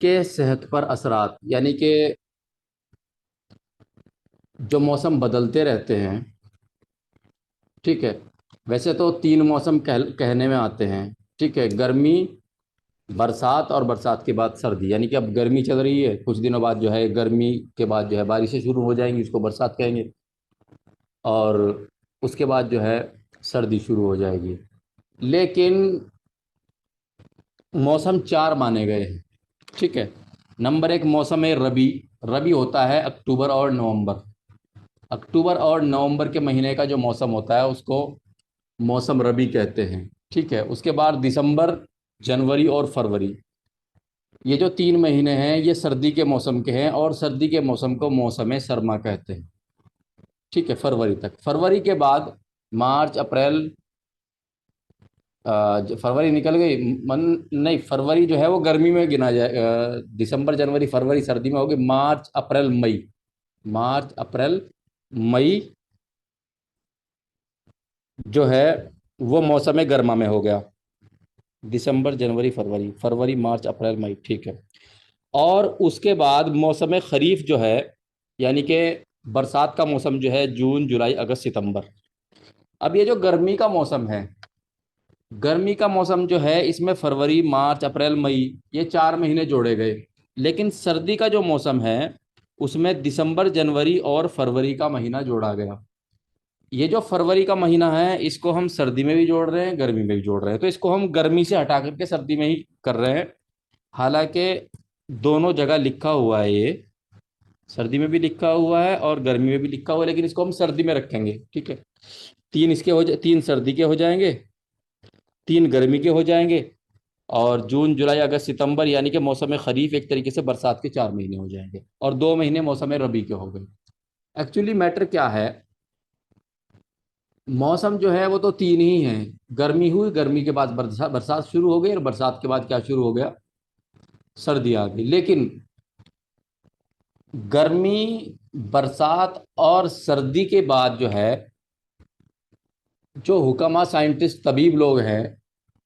के सेहत पर असरात, यानी कि जो मौसम बदलते रहते हैं। ठीक है। वैसे तो तीन मौसम कहने में आते हैं। ठीक है, गर्मी, बरसात और बरसात के बाद सर्दी। यानी कि अब गर्मी चल रही है, कुछ दिनों बाद जो है गर्मी के बाद जो है बारिशें शुरू हो जाएंगी, उसको बरसात कहेंगे। और उसके बाद जो है सर्दी शुरू हो जाएगी। लेकिन मौसम चार माने गए हैं। ठीक है। नंबर एक मौसम है रबी। रबी होता है अक्टूबर और नवंबर। अक्टूबर और नवंबर के महीने का जो मौसम होता है उसको मौसम रबी कहते हैं। ठीक है। उसके बाद दिसंबर, जनवरी और फरवरी, ये जो तीन महीने हैं ये सर्दी के मौसम के हैं, और सर्दी के मौसम को मौसम सरमा कहते हैं। ठीक है, फरवरी तक। फरवरी के बाद मार्च, अप्रैल, फरवरी निकल गई। मन नहीं, फरवरी जो है वो गर्मी में गिना जाए। दिसंबर, जनवरी, फरवरी सर्दी में होगी। मार्च, अप्रैल, मई। मार्च, अप्रैल, मई जो है वो मौसम गर्मा में हो गया। दिसंबर, जनवरी, फरवरी, फरवरी, मार्च, अप्रैल, मई। ठीक है। और उसके बाद मौसम खरीफ जो है, यानी कि बरसात का मौसम जो है जून, जुलाई, अगस्त, सितंबर। अब ये जो गर्मी का मौसम है, गर्मी का मौसम जो है इसमें फरवरी, मार्च, अप्रैल, मई, ये चार महीने जोड़े गए। लेकिन सर्दी का जो मौसम है उसमें दिसंबर, जनवरी और फरवरी का महीना जोड़ा गया। ये जो फरवरी का महीना है इसको हम सर्दी में भी जोड़ रहे हैं, गर्मी में भी जोड़ रहे हैं, तो इसको हम गर्मी से हटा करके सर्दी में ही कर रहे हैं। हालांकि दोनों जगह लिखा हुआ है ये, सर्दी में भी लिखा हुआ है और गर्मी में भी लिखा हुआ है, लेकिन इसको हम सर्दी में रखेंगे। ठीक है। तीन सर्दी के हो जाएंगे, तीन गर्मी के हो जाएंगे, और जून, जुलाई, अगस्त, सितंबर यानी कि मौसम खरीफ एक तरीके से बरसात के चार महीने हो जाएंगे, और दो महीने मौसम रबी के हो गए। एक्चुअली मैटर क्या है, मौसम जो है वो तो तीन ही हैं। गर्मी हुई, गर्मी के बाद बरसात, बरसात शुरू हो गई, और बरसात के बाद क्या शुरू हो गया, सर्दी आ गई। लेकिन गर्मी, बरसात और सर्दी के बाद जो है, जो हुक्मा, साइंटिस्ट, तबीब लोग हैं,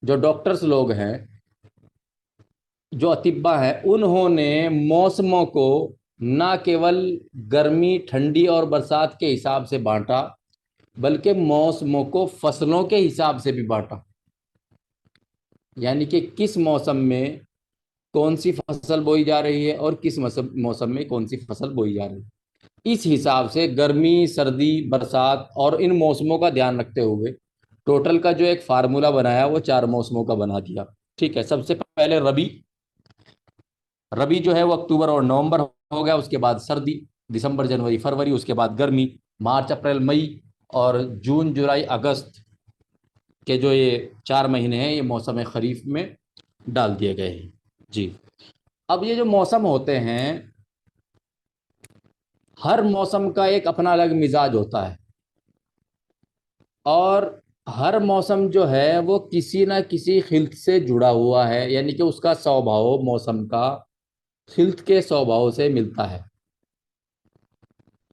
जो डॉक्टर्स लोग हैं, जो अतिब्बा हैं, उन्होंने मौसमों को ना केवल गर्मी, ठंडी और बरसात के हिसाब से बांटा, बल्कि मौसमों को फसलों के हिसाब से भी बांटा। यानी कि किस मौसम में कौन सी फसल बोई जा रही है और किस मौसम मौसम में कौन सी फसल बोई जा रही है, इस हिसाब से गर्मी, सर्दी, बरसात और इन मौसमों का ध्यान रखते हुए टोटल का जो एक फार्मूला बनाया वो चार मौसमों का बना दिया। ठीक है। सबसे पहले रबी। रबी जो है वो अक्टूबर और नवंबर हो गया। उसके बाद सर्दी, दिसंबर, जनवरी, फरवरी। उसके बाद गर्मी, मार्च, अप्रैल, मई, और जून, जुलाई, अगस्त के जो ये चार महीने हैं ये मौसम खरीफ में डाल दिए गए हैं। जी। अब ये जो मौसम होते हैं, हर मौसम का एक अपना अलग मिजाज होता है, और हर मौसम जो है वो किसी ना किसी खिल्त से जुड़ा हुआ है, यानी कि उसका स्वभाव मौसम का खिल्त के स्वभाव से मिलता है।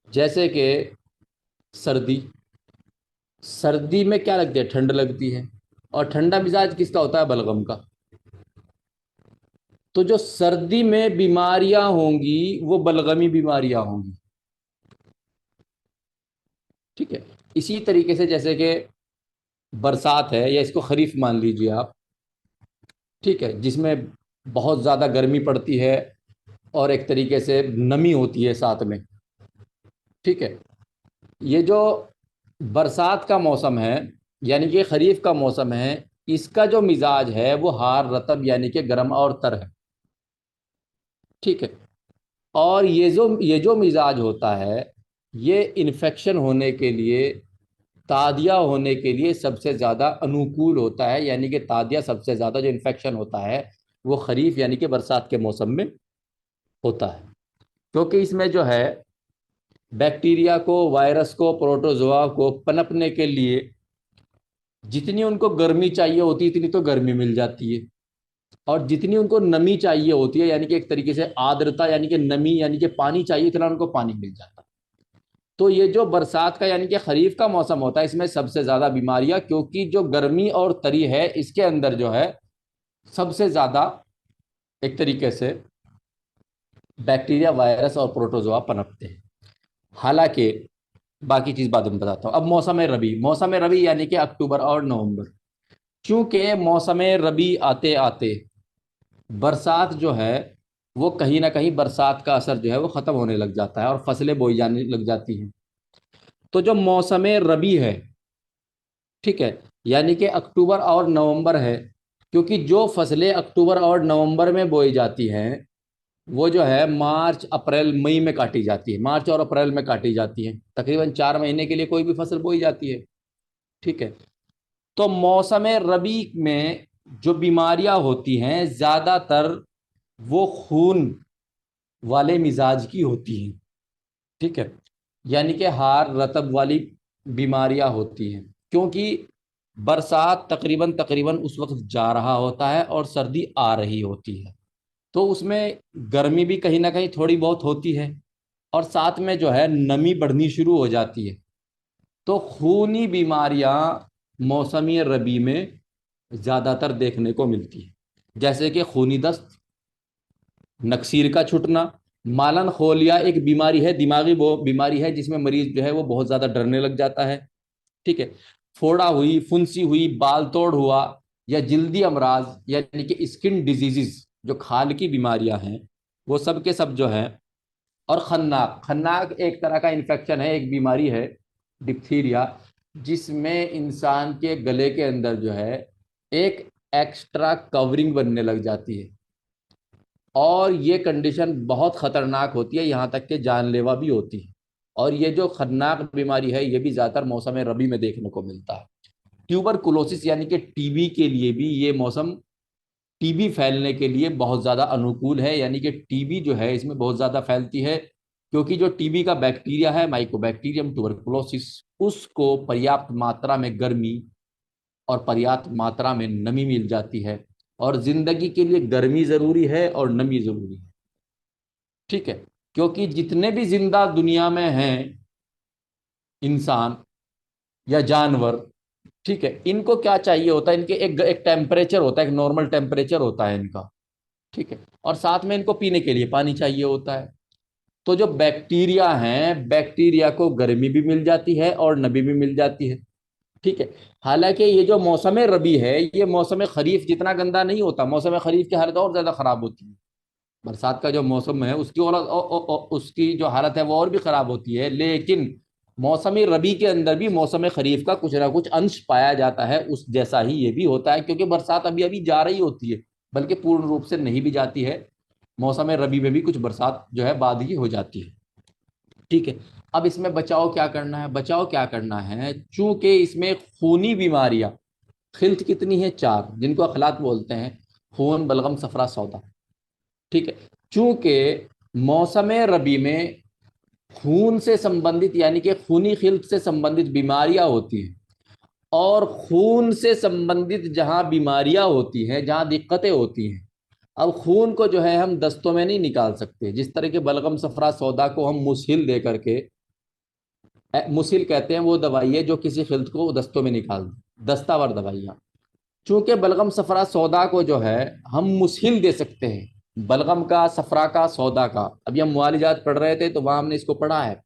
जैसे कि सर्दी, सर्दी में क्या लगती है, ठंड लगती है, और ठंडा मिजाज किसका होता है, बलगम का। तो जो सर्दी में बीमारियां होंगी वो बलगमी बीमारियां होंगी। ठीक है। इसी तरीके से जैसे कि बरसात है, या इसको खरीफ मान लीजिए आप। ठीक है, जिसमें बहुत ज़्यादा गर्मी पड़ती है और एक तरीके से नमी होती है साथ में। ठीक है। ये जो बरसात का मौसम है, यानी कि खरीफ का मौसम है, इसका जो मिजाज है वो हार रतब यानी कि गर्म और तर है। ठीक है। और ये जो मिजाज होता है, ये इन्फेक्शन होने के लिए, तादिया होने के लिए सबसे ज़्यादा अनुकूल होता है। यानी कि तादिया, सबसे ज़्यादा जो इन्फेक्शन होता है वो खरीफ यानी कि बरसात के मौसम में होता है। क्योंकि इसमें जो है बैक्टीरिया को, वायरस को, प्रोटोजोआ को पनपने के लिए जितनी उनको गर्मी चाहिए होती है इतनी तो गर्मी मिल जाती है, और जितनी उनको नमी चाहिए होती है, यानी कि एक तरीके से आर्द्रता यानी कि नमी यानी कि पानी चाहिए, इतना उनको पानी मिल जाता है। तो ये जो बरसात का यानी कि खरीफ का मौसम होता है इसमें सबसे ज्यादा बीमारियां, क्योंकि जो गर्मी और तरी है इसके अंदर जो है सबसे ज्यादा एक तरीके से बैक्टीरिया, वायरस और प्रोटोजोआ पनपते हैं। हालांकि बाकी चीज बाद में बताता हूँ। अब मौसम रबी, मौसम रबी यानी कि अक्टूबर और नवंबर। क्योंकि मौसम रबी आते आते बरसात जो है वो कहीं ना कहीं, बरसात का असर जो है वो खत्म होने लग जाता है और फसलें बोई जाने लग जाती हैं। तो जो मौसम रबी है, ठीक है, यानी कि अक्टूबर और नवंबर है, क्योंकि जो फसलें अक्टूबर और नवंबर में बोई जाती हैं वो जो है मार्च अप्रैल मई में काटी जाती है, मार्च और अप्रैल में काटी जाती है। तकरीबन 4 महीने के लिए कोई भी फसल बोई जाती है। ठीक है। तो मौसम रबी में जो बीमारियां होती हैं ज्यादातर वो खून वाले मिजाज की होती हैं। ठीक है। यानी कि हार रतब वाली बीमारियां होती हैं, क्योंकि बरसात तकरीबन तकरीबन उस वक्त जा रहा होता है और सर्दी आ रही होती है। तो उसमें गर्मी भी कहीं ना कहीं थोड़ी बहुत होती है, और साथ में जो है नमी बढ़नी शुरू हो जाती है। तो खूनी बीमारियां मौसमी रबी में ज्यादातर देखने को मिलती है, जैसे कि खूनी दस्त, नक्सीर का छूटना, मालन खोलिया एक बीमारी है, दिमागी वो बीमारी है जिसमें मरीज जो है वो बहुत ज्यादा डरने लग जाता है। ठीक है। फोड़ा हुई, फुंसी हुई, बाल तोड़ हुआ, या जिल्दी अमराज यानी कि स्किन डिजीजेस, जो खाल की बीमारियां हैं, वो सब के सब जो है। और खन्नाक, खन्नाक एक तरह का इन्फेक्शन है, एक बीमारी है, डिप्थीरिया, जिसमें इंसान के गले के अंदर जो है एक एक्स्ट्रा कवरिंग बनने लग जाती है, और ये कंडीशन बहुत खतरनाक होती है, यहाँ तक कि जानलेवा भी होती है। और ये जो खतरनाक बीमारी है ये भी ज्यादातर मौसम रबी में देखने को मिलता है। ट्यूबरकुलोसिस यानी कि टीबी के लिए भी ये मौसम, टीबी फैलने के लिए बहुत ज्यादा अनुकूल है, यानी कि टीबी जो है इसमें बहुत ज्यादा फैलती है, क्योंकि जो टीबी का बैक्टीरिया है, माइकोबैक्टीरियम ट्यूबरकुलोसिस, उसको पर्याप्त मात्रा में गर्मी और पर्याप्त मात्रा में नमी मिल जाती है। और जिंदगी के लिए गर्मी जरूरी है और नमी जरूरी है। ठीक है। क्योंकि जितने भी जिंदा दुनिया में हैं, इंसान या जानवर, ठीक है, इनको क्या चाहिए होता है, इनके एक एक टेम्परेचर होता है, एक नॉर्मल टेम्परेचर होता है इनका। ठीक है। और साथ में इनको पीने के लिए पानी चाहिए होता है। तो जो बैक्टीरिया हैं, बैक्टीरिया को गर्मी भी मिल जाती है और नमी भी मिल जाती है। ठीक है। हालांकि ये जो मौसम रबी है ये मौसम खरीफ जितना गंदा नहीं होता, मौसम खरीफ की हालत और ज्यादा खराब होती है। बरसात का जो मौसम है उसकी और उसकी जो हालत है वो और भी खराब होती है, लेकिन मौसमी रबी के अंदर भी मौसम खरीफ का कुछ ना कुछ अंश पाया जाता है, उस जैसा ही ये भी होता है, क्योंकि बरसात अभी अभी जा रही होती है, बल्कि पूर्ण रूप से नहीं भी जाती है। मौसम रबी में भी कुछ बरसात जो है बाद ही हो जाती है। ठीक है। अब इसमें बचाव क्या करना है, बचाव क्या करना है, चूंकि इसमें खूनी बीमारियां, खिल्त कितनी है, 4, जिनको अखलात बोलते हैं, खून, बलगम, सफरा, सौदा। ठीक है। चूंकि मौसम रबी में खून से संबंधित यानी कि खूनी खिल्त से संबंधित बीमारियां होती हैं, और खून से संबंधित जहां बीमारियां होती हैं, जहां दिक्कतें होती हैं, अब खून को जो है हम दस्तों में नहीं निकाल सकते। जिस तरह के बलगम, सफरा, सौदा को हम मुस्हिल दे करके, मुस्हिल कहते हैं वो दवाई है जो किसी खिल्त को दस्तों में निकाल दे, दस्तावर दवाइयाँ। चूंकि बलगम, सफरा, सौदा को जो है हम मुस्हिल दे सकते हैं, बलगम का, सफरा का, सौदा का, अभी हम मुआलिजात पढ़ रहे थे तो वहां हमने इसको पढ़ा है।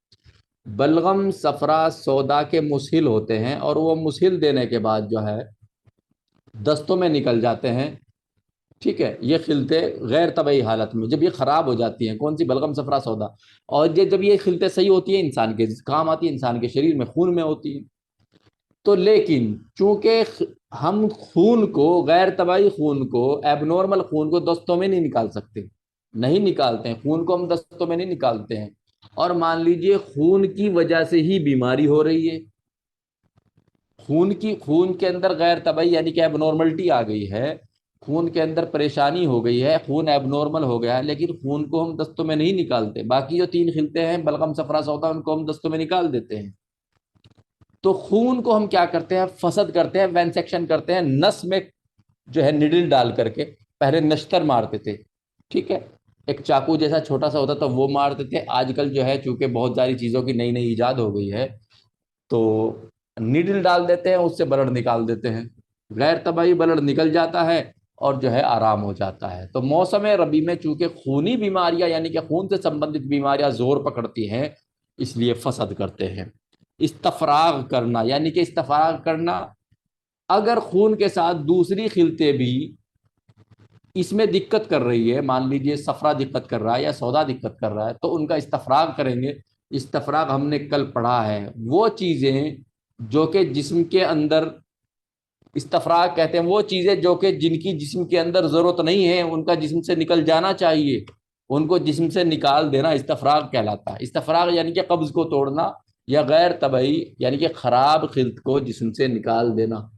बलगम, सफरा, सौदा के मुस्हिल होते हैं, और वो मुस्हिल देने के बाद जो है दस्तों में निकल जाते हैं। ठीक है। ये खिलते गैर तबई हालत में जब ये खराब हो जाती हैं, कौन सी, बलगम, सफरा, सौदा। और ये जब ये खिलते सही होती है, इंसान के काम आती है, इंसान के शरीर में खून में होती है। तो लेकिन चूंकि हम खून को, गैर तबाई खून को, एबनॉर्मल खून को दस्तों में नहीं निकाल सकते, नहीं निकालते हैं, खून को हम दस्तों में नहीं निकालते हैं। और मान लीजिए खून की वजह से ही बीमारी हो रही है, खून के अंदर गैर तबाई यानी कि एबनॉर्मलिटी आ गई है, खून के अंदर परेशानी हो गई है, खून एबनॉर्मल हो गया है, लेकिन खून को हम दस्तों में नहीं निकालते। बाकी जो 3 खिलते हैं, बलगम, सफरा, सौदा, उनको हम दस्तों में निकाल देते हैं। तो खून को हम क्या करते हैं, फसद करते हैं, वैनसेक्शन करते हैं, नस में जो है निडल डाल करके, पहले नश्तर मारते थे। ठीक है। एक चाकू जैसा छोटा सा होता था वो मारते थे। आजकल जो है चूंकि बहुत सारी चीजों की नई नई इजाद हो गई है, तो नीडल डाल देते हैं, उससे ब्लड निकाल देते हैं, गैर तबाही ब्लड निकल जाता है, और जो है आराम हो जाता है। तो मौसम रबी में चूंकि खूनी बीमारियां यानी कि खून से संबंधित बीमारियां जोर पकड़ती हैं, इसलिए फसद करते हैं। इस्तफराग करना यानी कि इस्तफराग करना, अगर खून के साथ दूसरी खिलते भी इसमें दिक्कत कर रही है, मान लीजिए सफरा दिक्कत कर रहा है या सौदा दिक्कत कर रहा है, तो उनका इस्तफराग करेंगे। इस्तफराग हमने कल पढ़ा है, वो चीजें जो कि जिस्म के अंदर, इस्तफराग कहते हैं वो चीजें जो कि जिनकी जिस्म के अंदर जरूरत नहीं है, उनका जिस्म से निकल जाना चाहिए, उनको जिस्म से निकाल देना इस्तफराग कहलाता है। इस्तफराग यानी कि कब्ज को तोड़ना, या गैर तबई यानी कि खराब खिल्त को जिस्म से निकाल देना।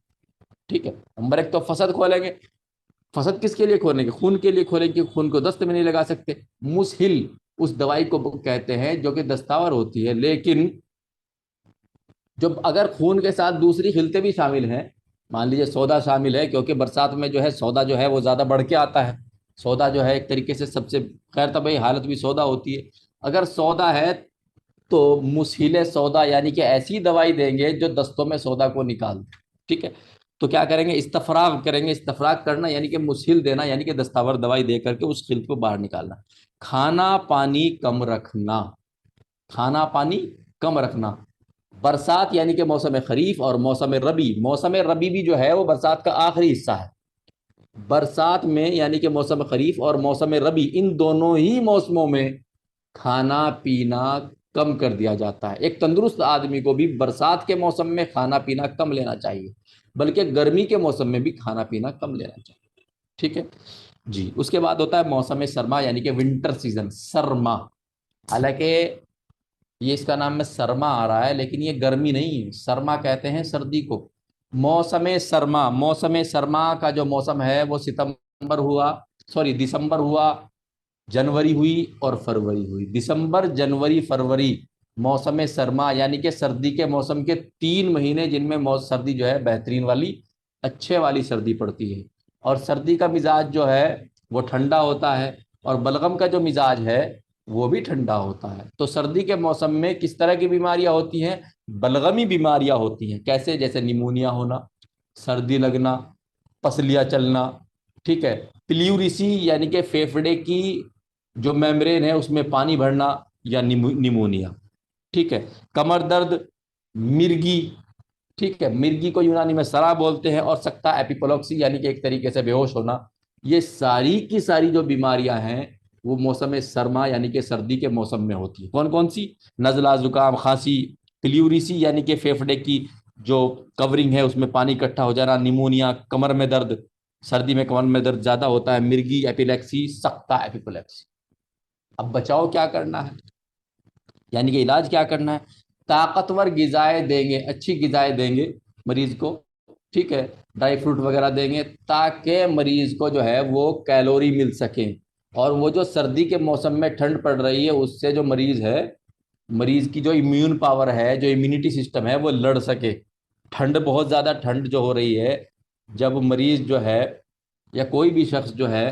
ठीक है, नंबर एक तो फसद खोलेंगे। फसद किसके लिए खोलेंगे? खून के लिए खोलेंगे, खून को दस्त में नहीं लगा सकते। मुसहिल उस दवाई को कहते हैं जो कि दस्तावर होती है, लेकिन जो अगर खून के साथ दूसरी खिलते भी शामिल हैं, मान लीजिए सौदा शामिल है, क्योंकि बरसात में जो है सौदा जो है वो ज्यादा बढ़ के आता है। सौदा जो है एक तरीके से सबसे खैर तबई हालत भी सौदा होती है। अगर सौदा है तो मुसहिले सौदा यानी कि ऐसी दवाई देंगे जो दस्तों में सौदा को निकाल दे। ठीक है, तो क्या करेंगे? इस्तफराग करेंगे। इस्तफराग करना यानी कि मुसहिल देना, यानी कि दस्तावर दवाई दे करके उस खिल्त को बाहर निकालना। खाना पानी कम रखना, खाना पानी कम रखना। बरसात यानी कि मौसम खरीफ और मौसम रबी, मौसम रबी भी जो है वो बरसात का आखिरी हिस्सा है। बरसात में यानी कि मौसम खरीफ और मौसम रबी, इन दोनों ही मौसमों में खाना पीना कम कर दिया जाता है। एक तंदुरुस्त आदमी को भी बरसात के मौसम में खाना पीना कम लेना चाहिए, बल्कि गर्मी के मौसम में भी खाना पीना कम लेना चाहिए। ठीक है जी। उसके बाद होता है मौसम सरमा यानी कि विंटर सीजन, सरमा। हालांकि ये इसका नाम में सरमा आ रहा है, लेकिन ये गर्मी नहीं है, सरमा कहते हैं सर्दी को। मौसम सरमा, मौसम सरमा का जो मौसम है वो सितंबर हुआ, सॉरी दिसंबर हुआ, जनवरी हुई और फरवरी हुई। दिसंबर जनवरी फरवरी मौसम सरमा यानी कि सर्दी के मौसम के 3 महीने, जिनमें सर्दी जो है बेहतरीन वाली, अच्छे वाली सर्दी पड़ती है। और सर्दी का मिजाज जो है वो ठंडा होता है, और बलगम का जो मिजाज है वो भी ठंडा होता है। तो सर्दी के मौसम में किस तरह की बीमारियां होती हैं? बलगमी बीमारियां होती हैं। कैसे? जैसे निमोनिया होना, सर्दी लगना, पसलियां चलना। ठीक है, प्ल्यूरिसी यानी कि फेफड़े की जो मेम्ब्रेन है उसमें पानी भरना, या निमोनिया। ठीक है, कमर दर्द, मिर्गी। ठीक है, मिर्गी को यूनानी में सरा बोलते हैं, और सकता एपिपोलॉक्सी यानी कि एक तरीके से बेहोश होना। ये सारी की सारी जो बीमारियां हैं वो मौसम सरमा यानी कि सर्दी के मौसम में होती है। कौन कौन सी? नजला, जुकाम, खांसी, प्ल्यूरिसी यानी कि फेफड़े की जो कवरिंग है उसमें पानी इकट्ठा हो जाना, निमोनिया, कमर में दर्द, सर्दी में कमर में दर्द ज्यादा होता है, मिर्गी, एपिलेक्सी, सख्ता एपिपोलेक्सी। अब बचाव क्या करना है, यानी कि इलाज क्या करना है? ताकतवर गिजाएं देंगे, अच्छी गिजाएं देंगे मरीज को। ठीक है, ड्राई फ्रूट वगैरह देंगे ताकि मरीज को जो है वो कैलोरी मिल सके। और वो जो सर्दी के मौसम में ठंड पड़ रही है उससे जो मरीज है, मरीज की जो इम्यून पावर है, जो इम्यूनिटी सिस्टम है, वो लड़ सके। ठंड, बहुत ज्यादा ठंड जो हो रही है, जब मरीज जो है या कोई भी शख्स जो है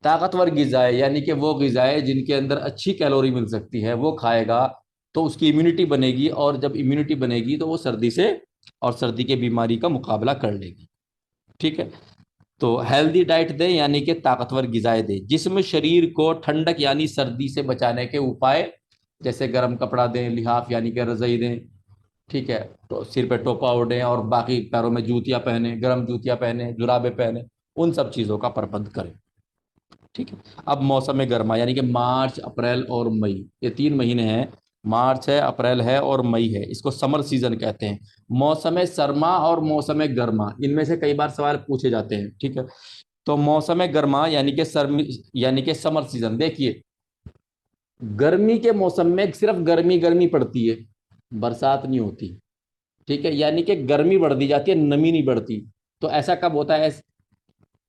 ताकतवर गिजाएं यानी कि वो गिजाएं जिनके अंदर अच्छी कैलोरी मिल सकती है वो खाएगा, तो उसकी इम्यूनिटी बनेगी, और जब इम्यूनिटी बनेगी तो वो सर्दी से और सर्दी के बीमारी का मुकाबला कर लेगी। ठीक है, तो हेल्दी डाइट दें यानी कि ताकतवर गिजाएं दें। जिस्म शरीर को ठंडक यानी सर्दी से बचाने के उपाय, जैसे गर्म कपड़ा दें, लिहाफ यानी कि रजाई दें। ठीक है, तो सिर पे टोपा ओढ़ें, और बाकी पैरों में जूतियां पहने, गर्म जूतियां पहने, जुराबे पहने, उन सब चीज़ों का प्रबंध करें। ठीक है, अब मौसम गर्मा यानी कि मार्च, अप्रैल और मई, ये 3 महीने हैं। मार्च है, अप्रैल है और मई है, इसको समर सीजन कहते हैं। मौसम सरमा और मौसम गर्मा, इनमें से कई बार सवाल पूछे जाते हैं। ठीक है, तो मौसम गर्मा यानी कि यानी कि समर सीजन, देखिए गर्मी के मौसम में सिर्फ गर्मी गर्मी पड़ती है, बरसात नहीं होती। ठीक है, यानी कि गर्मी बढ़ दी जाती है, नमी नहीं बढ़ती। तो ऐसा कब होता है?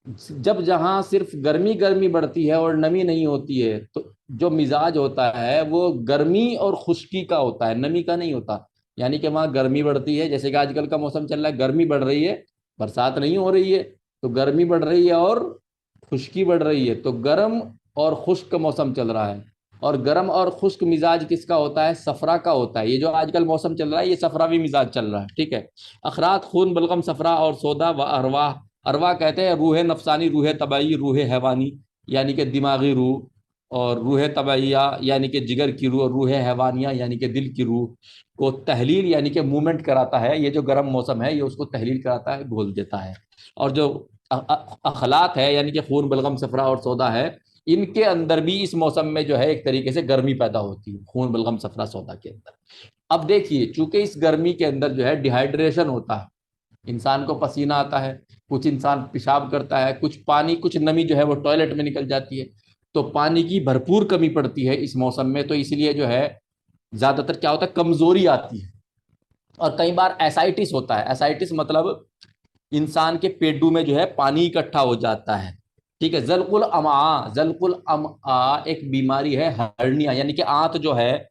जब जहां सिर्फ गर्मी गर्मी बढ़ती है और नमी नहीं होती है, तो जो मिजाज होता है वो गर्मी और खुश्की का होता है, नमी का नहीं होता। यानी कि वहां गर्मी बढ़ती है, जैसे कि आजकल का मौसम चल रहा है, गर्मी बढ़ रही है, बरसात नहीं हो रही है, तो गर्मी बढ़ रही है और खुश्की बढ़ रही है, तो गर्म और खुश्क मौसम चल रहा है। और गर्म और खुश्क मिजाज किसका होता है? सफरा का होता है। ये जो आजकल मौसम चल रहा है ये सफरावी मिजाज चल रहा है। ठीक है, अखरात, खून, बलगम, सफरा और सौदा व अरवाह अरवा कहते हैं रूह नफसानी, रूह तबई, रूह हैवानी यानी कि दिमागी रूह, और रूह तबैया यानी कि जिगर की रूह, और रूह हैवानिया यानी कि दिल की रूह को तहलील यानी कि मूवमेंट कराता है। ये जो गर्म मौसम है ये उसको तहलील कराता है, घोल देता है। और जो अखलात है यानी कि खून, बलगम, सफरा और सौदा है, इनके अंदर भी इस मौसम में जो है एक तरीके से गर्मी पैदा होती है, खून, बलगम, सफरा, सौदा के अंदर। अब देखिए, चूंकि इस गर्मी के अंदर जो है डिहाइड्रेशन होता है, इंसान को पसीना आता है, कुछ इंसान पेशाब करता है, कुछ पानी, कुछ नमी जो है वो टॉयलेट में निकल जाती है। तो पानी की भरपूर कमी पड़ती है इस मौसम में, तो इसलिए जो है ज्यादातर क्या होता है, कमजोरी आती है। और कई बार एसाइटिस होता है। एसाइटिस मतलब इंसान के पेटू में जो है पानी इकट्ठा हो जाता है। ठीक है। जलकुल अमा, जलकुल अमा एक बीमारी है, हर्निया यानी कि आंत जो है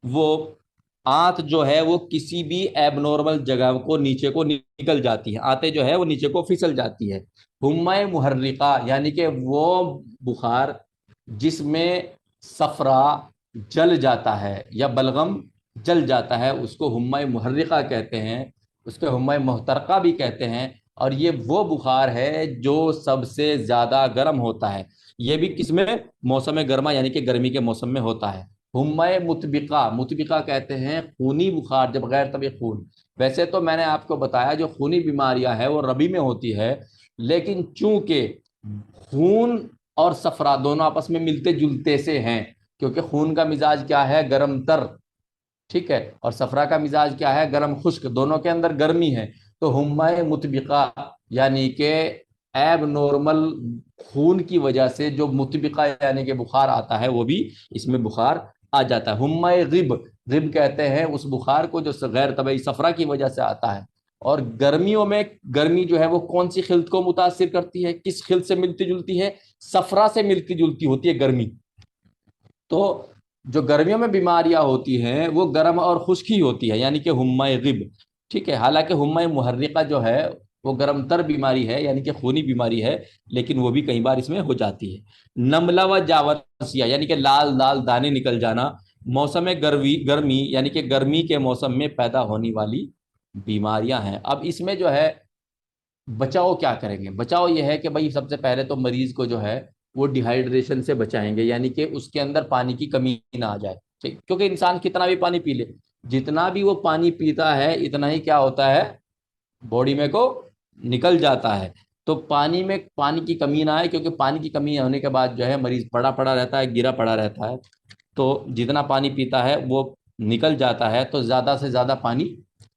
वो, आंत जो है वो किसी भी एबनॉर्मल जगह को नीचे को निकल जाती है, आंतें जो है वो नीचे को फिसल जाती है। हुम्मा मुहर्रिका यानी कि वो बुखार जिसमें सफरा जल जाता है या बलगम जल जाता है, उसको हुम्मा मुहर्रिका कहते हैं, उसके हुम्मा मुहतरका भी कहते हैं। और ये वो बुखार है जो सबसे ज्यादा गर्म होता है। ये भी किसमें, मौसम गर्मा यानी कि गर्मी के मौसम में होता है। हुम्मा मुतबिका, मुतबिका कहते हैं खूनी बुखार, जब गैर तबी खून। वैसे तो मैंने आपको बताया जो खूनी बीमारियां है वो रबी में होती है, लेकिन चूंकि खून और सफरा दोनों आपस में मिलते जुलते से हैं, क्योंकि खून का मिजाज क्या है, गर्म तर, ठीक है, और सफरा का मिजाज क्या है, गर्म खुश्क, दोनों के अंदर गर्मी है। तो हुम्मा मुतबिका यानी कि एब नॉर्मल खून की वजह से जो मुतबिका यानी कि बुखार आता है, वो भी इसमें बुखार आ जाता है। हुम्मा गिब, गिब कहते हैं उस बुखार को जो गैर तबई सफरा की वजह से आता है। और गर्मियों में गर्मी जो है वो कौन सी खिल्त को मुतासिर करती है, किस खिल्त से मिलती जुलती है, सफरा से मिलती जुलती होती है गर्मी। तो जो गर्मियों में बीमारियां होती हैं वो गर्म और खुश्क ही होती है, यानी कि हुम्मा गिब। ठीक है। हालांकि हुम्मा मुहर्रिका जो है वो गर्म तर बीमारी है यानी कि खूनी बीमारी है, लेकिन वो भी कई बार इसमें हो जाती है। नमला व जावरसिया यानी कि लाल लाल दाने निकल जाना, मौसम गर्मी गर्मी यानी कि गर्मी के मौसम में पैदा होने वाली बीमारियां हैं। अब इसमें जो है बचाव क्या करेंगे, बचाव यह है कि भाई सबसे पहले तो मरीज को जो है वो डिहाइड्रेशन से बचाएंगे, यानी कि उसके अंदर पानी की कमी ना आ जाए। ठीक, क्योंकि इंसान कितना भी पानी पी ले, जितना भी वो पानी पीता है इतना ही क्या होता है, बॉडी में को निकल जाता है। तो पानी में पानी की कमी ना आए, क्योंकि पानी की कमी होने के बाद जो है मरीज पड़ा पड़ा रहता है, गिरा पड़ा रहता है। तो जितना पानी पीता है वो निकल जाता है, तो ज्यादा से ज्यादा पानी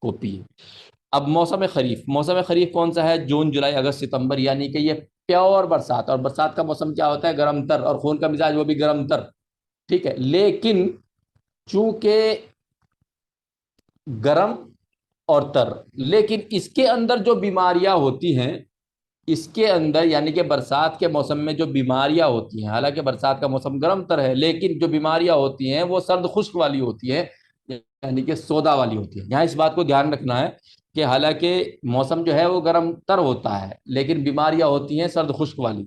को पिए। अब मौसम खरीफ, मौसम खरीफ कौन सा है, जून, जुलाई, अगस्त, सितंबर, यानी कि ये प्योर बरसात। और बरसात का मौसम क्या होता है, गर्म तर, और खून का मिजाज वो भी गर्म तर। ठीक है। लेकिन चूंकि गर्म और तर, लेकिन इसके अंदर जो बीमारियां होती हैं, इसके अंदर यानी कि बरसात के मौसम में जो बीमारियां होती हैं, हालांकि बरसात का मौसम गर्म तर है, लेकिन जो बीमारियां होती हैं वो सर्द खुश्क वाली होती है, यानी कि सोदा वाली होती है। यहाँ इस बात को ध्यान रखना है कि हालांकि मौसम जो है वो गर्म तर होता है, लेकिन बीमारियां होती हैं सर्द खुश्क वाली।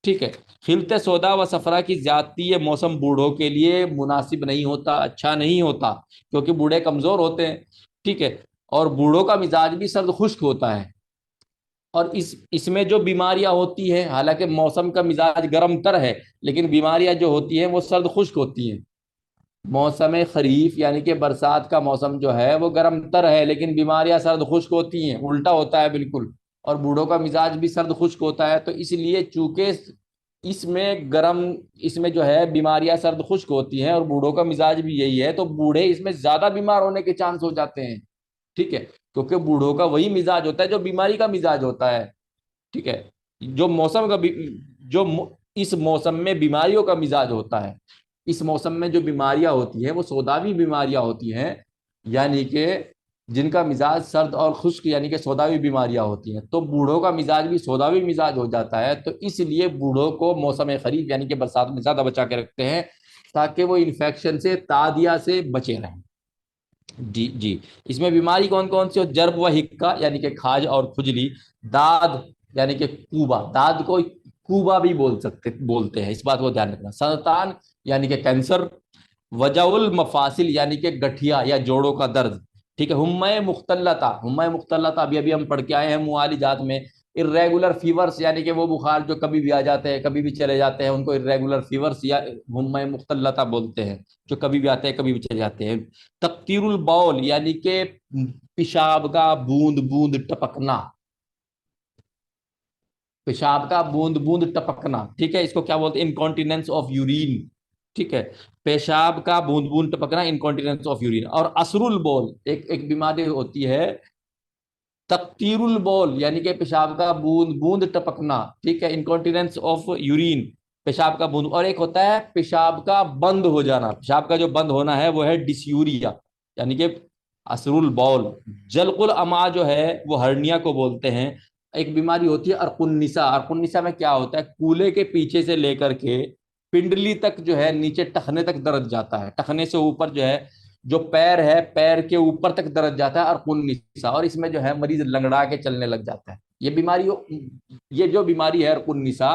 ठीक है। खिलते सौदा व सफरा की ज्यादती ये मौसम बूढ़ों के लिए मुनासिब नहीं होता, अच्छा नहीं होता, क्योंकि बूढ़े कमजोर होते हैं। ठीक है। और बूढ़ों का मिजाज भी सर्द खुश्क होता है। और इसमें जो बीमारियां होती हैं, हालांकि मौसम का मिजाज गर्म तर है, लेकिन बीमारियां जो होती हैं वो सर्द खुश्क होती हैं। मौसम खरीफ यानी कि बरसात का मौसम जो है वो गर्म तर है, लेकिन बीमारियां सर्द खुश्क होती हैं, उल्टा होता है बिल्कुल। और बूढ़ों का मिजाज भी सर्द खुश्क होता है। तो इसलिए चूंकि इसमें गर्म, इसमें जो है बीमारियां सर्द खुश्क होती हैं और बूढ़ों का मिजाज भी यही है, तो बूढ़े इसमें ज्यादा बीमार होने के चांस हो जाते हैं। ठीक है। क्योंकि बूढ़ों का वही मिजाज होता है जो बीमारी का मिजाज होता है। ठीक है। जो मौसम का इस मौसम में बीमारियों का मिजाज होता है, इस मौसम में जो बीमारियां होती हैं वो सौदावी बीमारियां होती हैं, यानी कि जिनका मिजाज सर्द और खुश्क यानी कि सौदावी बीमारियां होती हैं। तो बूढ़ों का मिजाज भी सौदावी मिजाज हो जाता है। तो इसलिए बूढ़ों को मौसम खरीफ यानी कि बरसात में ज्यादा बचा के रखते हैं, ताकि वो इन्फेक्शन से, तादिया से बचे रहें। जी जी। इसमें बीमारी कौन कौन सी हो, जर्ब व हिक्का यानी कि खाज और खुजली, दाद यानी कि कूबा, दाद को कूबा भी बोलते हैं, इस बात को ध्यान रखना। सरतान यानी कि कैंसर, वजाउल मफासिल यानी कि गठिया या जोड़ों का दर्द। ठीक है। हुम्मा मुख्तलता, हुम्मा मुख्तलता अभी अभी हम पढ़ के आए हैं मुआली जात में, इर्रेगुलर फीवर्स यानी कि वो बुखार जो कभी भी आ जाते हैं कभी भी चले जाते हैं, उनको इर्रेगुलर फीवर्स या हुम्मा मुख्तल्लता बोलते हैं, जो कभी भी आते हैं कभी भी चले जाते हैं। तकतीरुल बौल यानी कि पेशाब का बूंद बूंद टपकना, पेशाब का बूंद बूंद टपकना, ठीक है, इसको क्या बोलते हैं, इनकॉन्टिनेंस ऑफ यूरिन, ठीक है, पेशाब का बूंद बूंद टपकना, इनकॉन्टिनेंस ऑफ यूरिन। और असरुल बॉल एक एक बीमारी होती है, तकतीरुल बॉल यानी कि पेशाब का बूंद बूंद टपकना, ठीक है, इनकॉन्टिनेंस ऑफ यूरिन, पेशाब का बूंद। और एक होता है पेशाब का बंद हो जाना, पेशाब का जो बंद होना है वो है डिसयूरिया, यानी कि असरुल बॉल। जलकुल अमा जो है वो हर्निया को बोलते हैं। एक बीमारी होती है अरकुन्निसा, अरकुन्निसा में क्या होता है, कूले के पीछे से लेकर के पिंडली तक जो है नीचे टखने तक दर्द जाता है, टखने से ऊपर जो है, जो पैर है पैर के ऊपर तक दर्द जाता है अरकुन्निसा, और इसमें जो है मरीज लंगड़ा के चलने लग जाता है। ये बीमारी, ये जो बीमारी है अरकुन्निसा,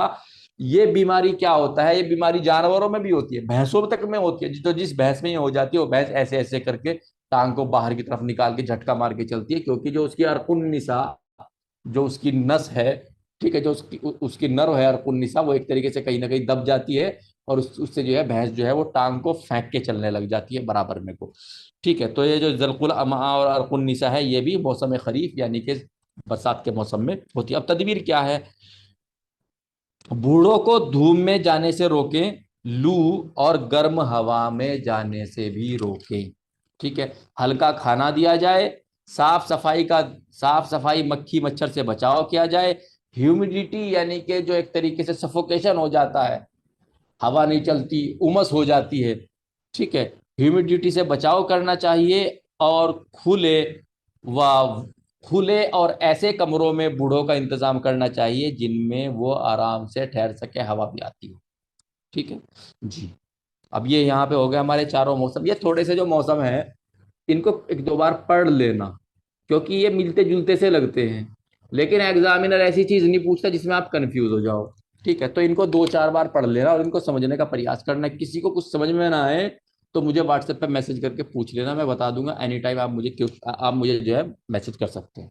ये बीमारी क्या होता है, ये बीमारी जानवरों में भी होती है, भैंसों तक में होती है। तो जिस भैंस में ये हो जाती है वो भैंस ऐसे ऐसे करके टांग को बाहर की तरफ निकाल के झटका मार के चलती है, क्योंकि जो उसकी अरकुन्निसा, जो उसकी नस है, ठीक है, जो उसकी उसकी नर्व है अरकुन्निसा, वो एक तरीके से कहीं ना कहीं दब जाती है, और उससे जो है भैंस जो है वो टांग को फेंक के चलने लग जाती है बराबर में को। ठीक है, तो ये जो जलकुल अमा और अरकुन्निसा है ये भी मौसम खरीफ यानी कि बरसात के मौसम में होती है। अब तदबीर क्या है, बूढ़ों को धूप में जाने से रोकें, लू और गर्म हवा में जाने से भी रोकें, ठीक है, हल्का खाना दिया जाए, साफ सफाई का, साफ सफाई मक्खी मच्छर से बचाव किया जाए, ह्यूमिडिटी यानी कि जो एक तरीके से सफोकेशन हो जाता है, हवा नहीं चलती, उमस हो जाती है, ठीक है, ह्यूमिडिटी से बचाव करना चाहिए। और व खुले और ऐसे कमरों में बूढ़ों का इंतजाम करना चाहिए जिनमें वो आराम से ठहर सके, हवा भी आती हो, ठीक है जी। अब ये यहाँ पे हो गया हमारे चारों मौसम। ये थोड़े से जो मौसम है इनको एक दो बार पढ़ लेना, क्योंकि ये मिलते जुलते से लगते हैं, लेकिन एग्जामिनर ऐसी चीज नहीं पूछता जिसमें आप कंफ्यूज हो जाओ, ठीक है। तो इनको दो चार बार पढ़ लेना और इनको समझने का प्रयास करना। किसी को कुछ समझ में ना आए तो मुझे व्हाट्सएप पे मैसेज करके पूछ लेना, मैं बता दूंगा एनी टाइम। आप मुझे क्यों, आप मुझे जो है मैसेज कर सकते हैं।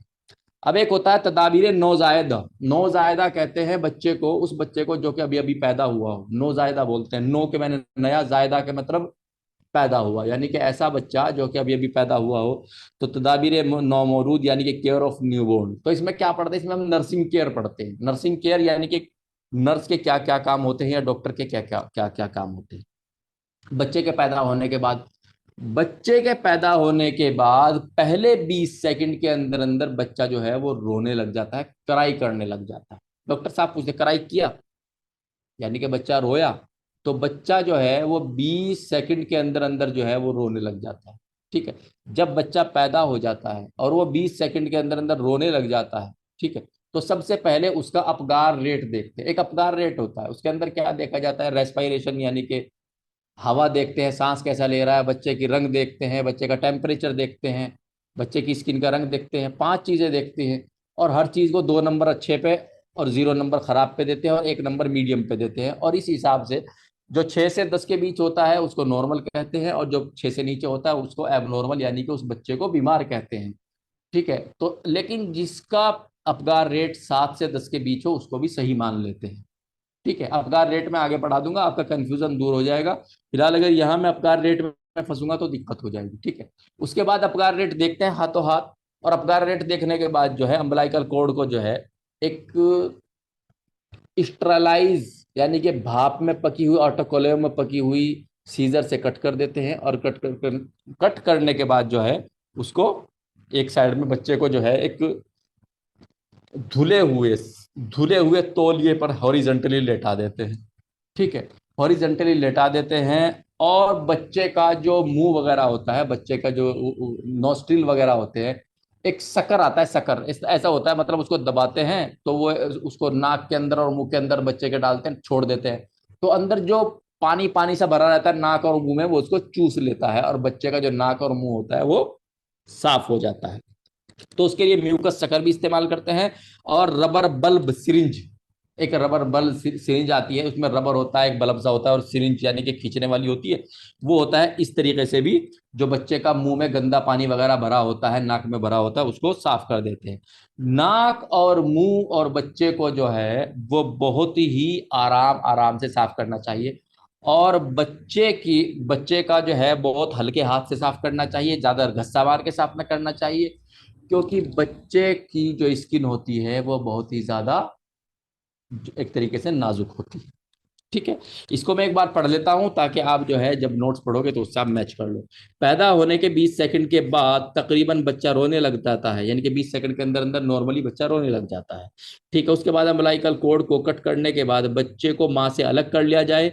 अब एक होता है तदाबीर नौजायदा। नौजायदा कहते हैं बच्चे को, उस बच्चे को जो कि अभी अभी पैदा हुआ हो, नौजायदा बोलते हैं। नो के मैंने नया, जायदा के मतलब पैदा हुआ, यानी कि ऐसा बच्चा जो कि अभी अभी पैदा हुआ हो। तो तदाबीर नौ मौरूद यानी कि केयर ऑफ न्यूबॉर्न। तो इसमें क्या पढ़ते हैं, इसमें हम नर्सिंग केयर पढ़ते हैं। नर्सिंग केयर यानी कि नर्स के क्या क्या काम होते हैं या डॉक्टर के क्या क्या काम होते हैं बच्चे के पैदा होने के बाद। बच्चे के पैदा होने के बाद पहले 20 सेकंड के अंदर अंदर बच्चा जो है वो रोने लग जाता है, कराई करने लग जाता है। डॉक्टर साहब पूछते कराई किया, यानी कि बच्चा रोया, तो बच्चा जो है वो 20 सेकंड के अंदर अंदर जो है वो रोने लग जाता है, ठीक है। जब बच्चा पैदा हो जाता है और वो 20 सेकंड के अंदर अंदर रोने लग जाता है, ठीक है, तो सबसे पहले उसका अपगार रेट देखते हैं। एक अपगार रेट होता है, उसके अंदर क्या देखा जाता है, रेस्पिरेशन यानी कि हवा देखते हैं, सांस कैसा ले रहा है, बच्चे की रंग देखते हैं, बच्चे का टेम्परेचर देखते हैं, बच्चे की स्किन का रंग देखते हैं, 5 चीजें देखते हैं। और हर चीज को 2 नंबर अच्छे पे और 0 नंबर खराब पे देते हैं और 1 नंबर मीडियम पे देते हैं। और इस हिसाब से जो 6 से 10 के बीच होता है उसको नॉर्मल कहते हैं, और जो 6 से नीचे होता है उसको एबनॉर्मल यानी कि उस बच्चे को बीमार कहते हैं, ठीक है। तो लेकिन जिसका अपगार रेट 7 से 10 के बीच हो उसको भी सही मान लेते हैं, ठीक है। अपगार रेट में आगे बढ़ा दूंगा, आपका कंफ्यूजन दूर हो जाएगा। फिलहाल अगर यहाँ मैं अपगार रेट में फंसूंगा तो दिक्कत हो जाएगी, ठीक है। उसके बाद अपगार रेट देखते हैं हाथों हाथ। और अपगार रेट देखने के बाद जो है अम्बलाइकल कोड को जो है एक स्टरलाइज यानी कि भाप में पकी हुई, ऑटोक्लेव में पकी हुई सीजर से कट कर देते हैं। और कट करने के बाद जो है उसको एक साइड में बच्चे को जो है एक धुले हुए धुले हुए तौलिए पर हॉरिजेंटली लेटा देते हैं, ठीक है, हॉरिजेंटली लेटा देते हैं। और बच्चे का जो मुंह वगैरह होता है, बच्चे का जो नोस्ट्रिल वगैरह होते हैं, एक शकर आता है, शकर ऐसा होता है, मतलब उसको दबाते हैं तो वो उसको नाक के अंदर और मुंह के अंदर बच्चे के डालते हैं, छोड़ देते हैं। तो अंदर जो पानी पानी सा भरा रहता है नाक और मुंह में, वो उसको चूस लेता है और बच्चे का जो नाक और मुंह होता है वो साफ हो जाता है। तो उसके लिए म्यूकस शकर भी इस्तेमाल करते हैं। और रबर बल्ब सिरिंज, एक रबर बल सिरिंज आती है, उसमें रबर होता है, एक बल्ब सा होता है, और सिरिंज यानी कि खींचने वाली होती है, वो होता है। इस तरीके से भी जो बच्चे का मुंह में गंदा पानी वगैरह भरा होता है, नाक में भरा होता है, उसको साफ कर देते हैं। नाक और मुंह और बच्चे को जो है वो बहुत ही आराम आराम से साफ करना चाहिए। और बच्चे का जो है बहुत हल्के हाथ से साफ करना चाहिए, ज्यादा घस्सा मार के साफ न करना चाहिए, क्योंकि बच्चे की जो स्किन होती है वो बहुत ही ज्यादा एक तरीके से नाजुक होती है। ठीक है, इसको मैं एक बार पढ़ लेता हूं ताकि आप जो है जब नोट्स पढ़ोगे तो उससे आप मैच कर लो। पैदा होने के 20 सेकंड के बाद तकरीबन बच्चा रोने लग जाता है, यानी कि 20 सेकंड के अंदर अंदर नॉर्मली बच्चा रोने लग जाता है। ठीक है, उसके बाद अम्बिलाइकल कोड को कट करने के बाद बच्चे को मां से अलग कर लिया जाए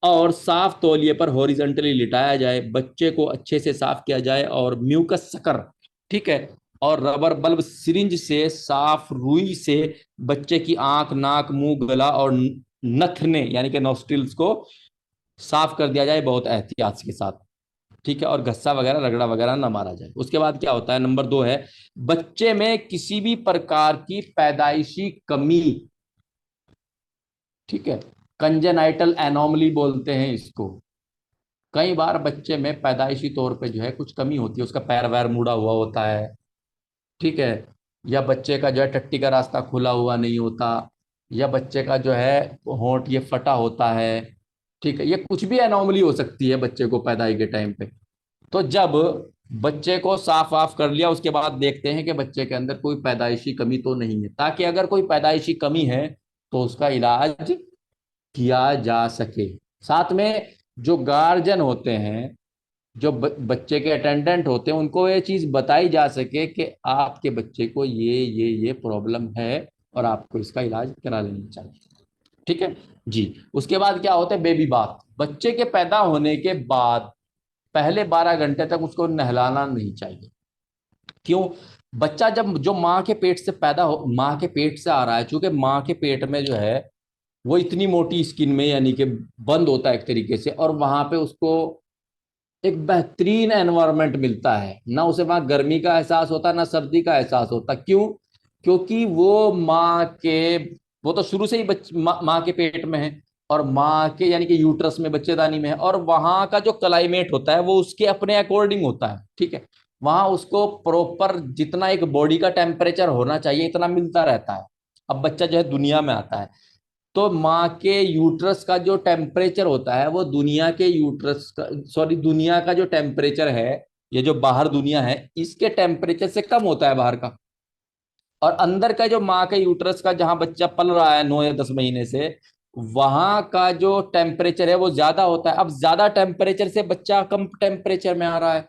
और साफ तौलिए पर हॉरिजॉन्टली लिटाया जाए, बच्चे को अच्छे से साफ किया जाए और म्यूकस सकर, ठीक है, और रबर बल्ब सिरिंज से साफ रुई से बच्चे की आंख, नाक, मुंह, गला और नथने यानी कि नॉस्ट्रिल्स को साफ कर दिया जाए बहुत एहतियात के साथ। ठीक है, और घस्सा वगैरह रगड़ा वगैरह ना मारा जाए। उसके बाद क्या होता है, नंबर 2 है, बच्चे में किसी भी प्रकार की पैदाइशी कमी, ठीक है, कंजेनाइटल एनोमली बोलते हैं इसको। कई बार बच्चे में पैदाइशी तौर पे जो है कुछ कमी होती है, उसका पैर वैर मुड़ा हुआ होता है, ठीक है, या बच्चे का जो है टट्टी का रास्ता खुला हुआ नहीं होता, या बच्चे का जो है होंठ ये फटा होता है। ठीक है, ये कुछ भी एनोमली हो सकती है बच्चे को पैदाई के टाइम पे। तो जब बच्चे को साफ वाफ कर लिया उसके बाद देखते हैं कि बच्चे के अंदर कोई पैदाइशी कमी तो नहीं है, ताकि अगर कोई पैदाइशी कमी है तो उसका इलाज किया जा सके। साथ में जो गार्जियन होते हैं, जो बच्चे के अटेंडेंट होते हैं, उनको ये चीज बताई जा सके कि आपके बच्चे को ये प्रॉब्लम है और आपको इसका इलाज करा लेना चाहिए। ठीक है जी। उसके बाद क्या होता है, बेबी बाथ। बच्चे के पैदा होने के बाद पहले 12 घंटे तक उसको नहलाना नहीं चाहिए। क्यों? बच्चा जब जो माँ के पेट से पैदा हो, माँ के पेट से आ रहा है, चूंकि माँ के पेट में जो है वो इतनी मोटी स्किन में यानी कि बंद होता है एक तरीके से, और वहां पे उसको एक बेहतरीन एनवायरनमेंट मिलता है ना, उसे वहां गर्मी का एहसास होता ना सर्दी का एहसास होता। क्यों? क्योंकि वो तो शुरू से ही माँ के पेट में है, और माँ के यानी कि यूट्रस में, बच्चेदानी में है, और वहां का जो क्लाइमेट होता है वो उसके अपने अकॉर्डिंग होता है। ठीक है, वहां उसको प्रॉपर जितना एक बॉडी का टेम्परेचर होना चाहिए इतना मिलता रहता है। अब बच्चा जो है दुनिया में आता है, तो माँ के यूट्रस का जो टेम्परेचर होता है वो दुनिया के यूट्रस का, सॉरी, दुनिया का जो टेम्परेचर है, ये जो बाहर दुनिया है इसके टेम्परेचर से कम होता है बाहर का। और अंदर का जो माँ के यूट्रस का जहां बच्चा पल रहा है 9 या 10 महीने से, वहां का जो टेम्परेचर है वो ज्यादा होता है। अब ज्यादा टेम्परेचर से बच्चा कम टेम्परेचर में आ रहा है,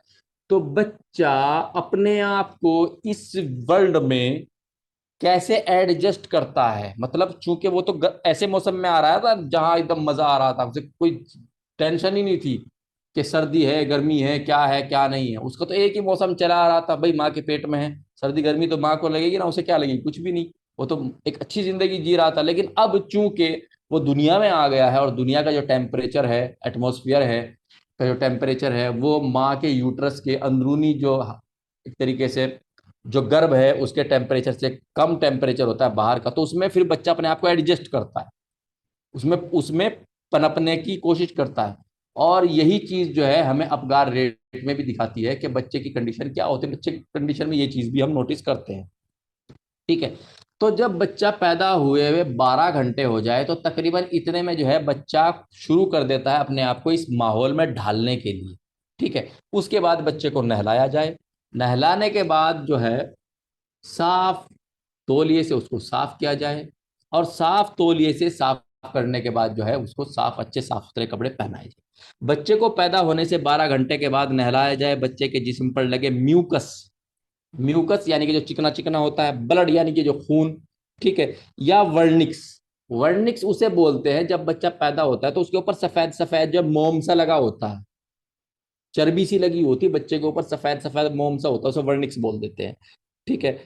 तो बच्चा अपने आप को इस वर्ल्ड में कैसे एडजस्ट करता है। मतलब चूंकि वो तो ऐसे मौसम में आ रहा था जहां एकदम मजा आ रहा था, उसे कोई टेंशन ही नहीं थी कि सर्दी है गर्मी है क्या नहीं है, उसको तो एक ही मौसम चला आ रहा था, भाई माँ के पेट में है, सर्दी गर्मी तो माँ को लगेगी ना, उसे क्या लगेगी, कुछ भी नहीं, वो तो एक अच्छी जिंदगी जी रहा था। लेकिन अब चूंकि वो दुनिया में आ गया है और दुनिया का जो टेम्परेचर है, एटमोसफियर है का जो टेम्परेचर है, वो माँ के यूट्रस के अंदरूनी जो एक तरीके से जो गर्भ है उसके टेम्परेचर से कम टेम्परेचर होता है बाहर का, तो उसमें फिर बच्चा अपने आप को एडजस्ट करता है, उसमें उसमें पनपने की कोशिश करता है। और यही चीज जो है हमें अपगार रेट में भी दिखाती है कि बच्चे की कंडीशन क्या होती है। बच्चे की कंडीशन में ये चीज भी हम नोटिस करते हैं। ठीक है, तो जब बच्चा पैदा हुए हुए 12 घंटे हो जाए तो तकरीबन इतने में जो है बच्चा शुरू कर देता है अपने आप को इस माहौल में ढालने के लिए। ठीक है, उसके बाद बच्चे को नहलाया जाए। नहलाने के बाद जो है साफ तौलिए से उसको साफ किया जाए, और साफ तौलिए से साफ करने के बाद जो है उसको अच्छे साफ सुथरे कपड़े पहनाए जाए। बच्चे को पैदा होने से 12 घंटे के बाद नहलाया जाए। बच्चे के जिस्म पर लगे म्यूकस, म्यूकस यानी कि जो चिकना चिकना होता है, ब्लड यानी कि जो खून, ठीक है, या वर्निक्स, वर्निक्स उसे बोलते हैं जब बच्चा पैदा होता है तो उसके ऊपर सफेद सफेद जो मोम सा लगा होता है, चर्बी सी लगी होती है बच्चे के ऊपर, सफेद सफेद मोम सा होता है, उसे वर्निक्स बोल देते हैं। ठीक है,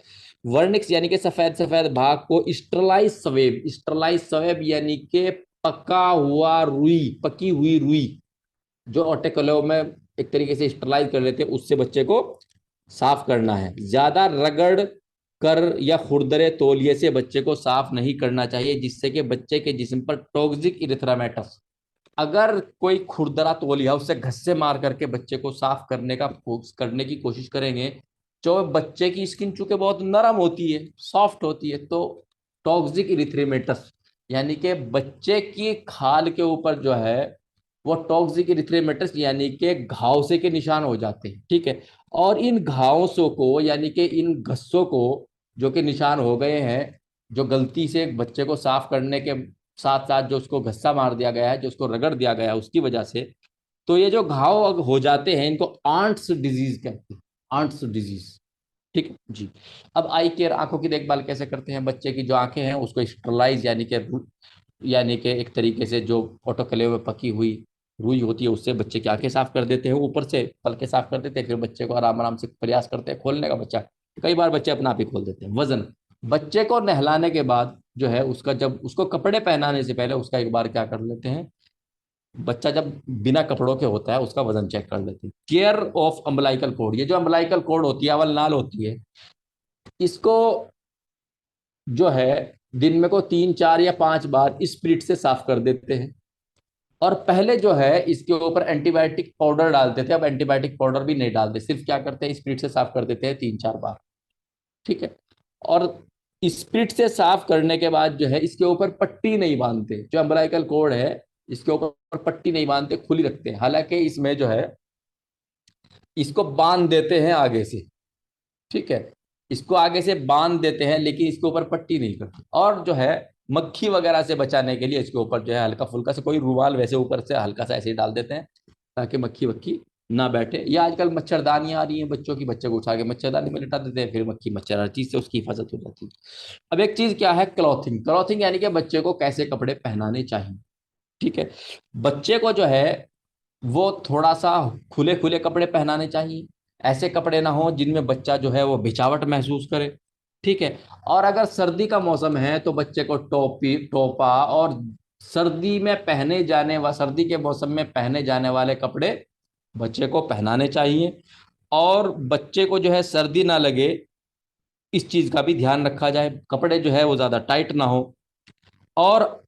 वर्निक्स यानी कि सफेद सफेद भाग को स्टरलाइज सवेब, स्टरलाइज सवेब यानी कि पका हुआ रुई, पकी हुई रुई जो ऑटोक्लेव में एक तरीके से स्टरलाइज कर लेते हैं, उससे बच्चे को साफ करना है। ज्यादा रगड़ कर या खुरदरे तौलिए से बच्चे को साफ नहीं करना चाहिए, जिससे कि बच्चे के जिस्म पर टॉक्सिक इरिथ्रोमेटस, अगर कोई खुरदरा तौलिया उससे घस्से मार करके बच्चे को साफ करने की कोशिश करेंगे, जो बच्चे की स्किन चूंकि बहुत नरम होती है, सॉफ्ट होती है, तो टॉक्सिक इरिथ्रोमेटस यानी कि बच्चे की खाल के ऊपर जो है वो टॉक्सिक इरिथ्रोमेटस यानी कि घाव से के निशान हो जाते हैं। ठीक है। और इन घावों को यानी कि इन घस्सों को जो कि निशान हो गए हैं, जो गलती से बच्चे को साफ करने के साथ साथ जो उसको घस्सा मार दिया गया है, जो उसको रगड़ दिया गया है उसकी वजह से, तो ये जो घाव हो जाते हैं इनको आंट्स डिजीज कहते हैं। Ants disease. ठीक है जी। अब आई केयर, आंखों की देखभाल कैसे करते हैं? बच्चे की जो आंखें हैं उसको स्टरलाइज यानी कि एक तरीके से जो ऑटोक्लेव में पकी हुई रुई होती है उससे बच्चे की आंखें साफ कर देते हैं, ऊपर से पलके साफ कर देते हैं, फिर बच्चे को आराम आराम से प्रयास करते हैं खोलने का। बच्चा कई बार बच्चे अपना आप ही खोल देते हैं। वजन, बच्चे को नहलाने के बाद जो है उसका, जब उसको कपड़े पहनाने से पहले उसका एक बार क्या कर लेते हैं, बच्चा जब बिना कपड़ों के होता है उसका वजन चेक कर लेते हैं। केयर ऑफ अम्बलाइकल कॉर्ड, ये जो अम्बलाइकल कॉर्ड होती है, अवल नाल होती है, इसको जो है दिन में को 3 4 या 5 बार स्पिरिट से साफ कर देते हैं। और पहले जो है इसके ऊपर एंटीबायोटिक पाउडर डालते थे, अब एंटीबायोटिक पाउडर भी नहीं डालते, सिर्फ क्या करते हैं स्पिरिट से साफ कर देते हैं 3 4 बार। ठीक है। और स्पिरिट से साफ करने के बाद जो है इसके ऊपर पट्टी नहीं बांधते, जो अम्बलाइकल कोड है इसके ऊपर पट्टी नहीं बांधते, खुली रखते हैं। हालांकि इसमें जो है इसको बांध देते हैं आगे से। ठीक है। इसको आगे से बांध देते हैं लेकिन इसके ऊपर पट्टी नहीं करते। और जो है मक्खी वगैरह से बचाने के लिए इसके ऊपर जो है हल्का फुल्का से कोई रुमाल वैसे ऊपर से हल्का सा ऐसे ही डाल देते हैं, ताकि मक्खी वक्खी ना बैठे। या आजकल मच्छरदानियां आ रही हैं बच्चों की, बच्चे को उठा के मच्छरदानी में लिटा देते हैं, फिर मक्खी मच्छर हर चीज से उसकी हिफाजत हो जाती है। अब एक चीज क्या है, क्लॉथिंग। क्लॉथिंग यानी कि बच्चे को कैसे कपड़े पहनाने चाहिए। ठीक है। बच्चे को जो है वो थोड़ा सा खुले खुले कपड़े पहनाने चाहिए, ऐसे कपड़े ना हो जिनमें बच्चा जो है वो भिजावट महसूस करे। ठीक है। और अगर सर्दी का मौसम है तो बच्चे को टोपी टोपा और सर्दी के मौसम में पहने जाने वाले कपड़े बच्चे को पहनाने चाहिए। और बच्चे को जो है सर्दी ना लगे इस चीज का भी ध्यान रखा जाए, कपड़े जो है वो ज्यादा टाइट ना हो। और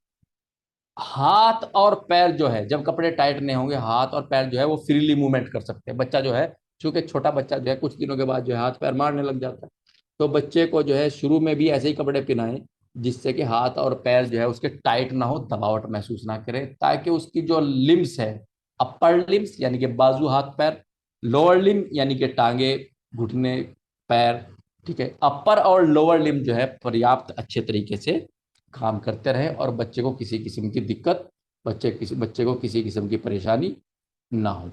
हाथ और पैर जो है, जब कपड़े टाइट नहीं होंगे हाथ और पैर जो है वो फ्रीली मूवमेंट कर सकते हैं। बच्चा जो है, चूंकि छोटा बच्चा जो है कुछ दिनों के बाद जो है हाथ पैर मारने लग जाता है, तो बच्चे को जो है शुरू में भी ऐसे ही कपड़े पहनाएं जिससे कि हाथ और पैर जो है उसके टाइट ना हो, दबावट महसूस ना करे, ताकि उसकी जो लिम्स है, अपर लिम्स यानी कि बाजू हाथ पैर, लोअर लिम यानी कि टांगे घुटने पैर, ठीक है, अपर और लोअर लिम जो है पर्याप्त अच्छे तरीके से काम करते रहे और बच्चे को किसी किस्म की दिक्कत, बच्चे को किसी किस्म की परेशानी ना हो।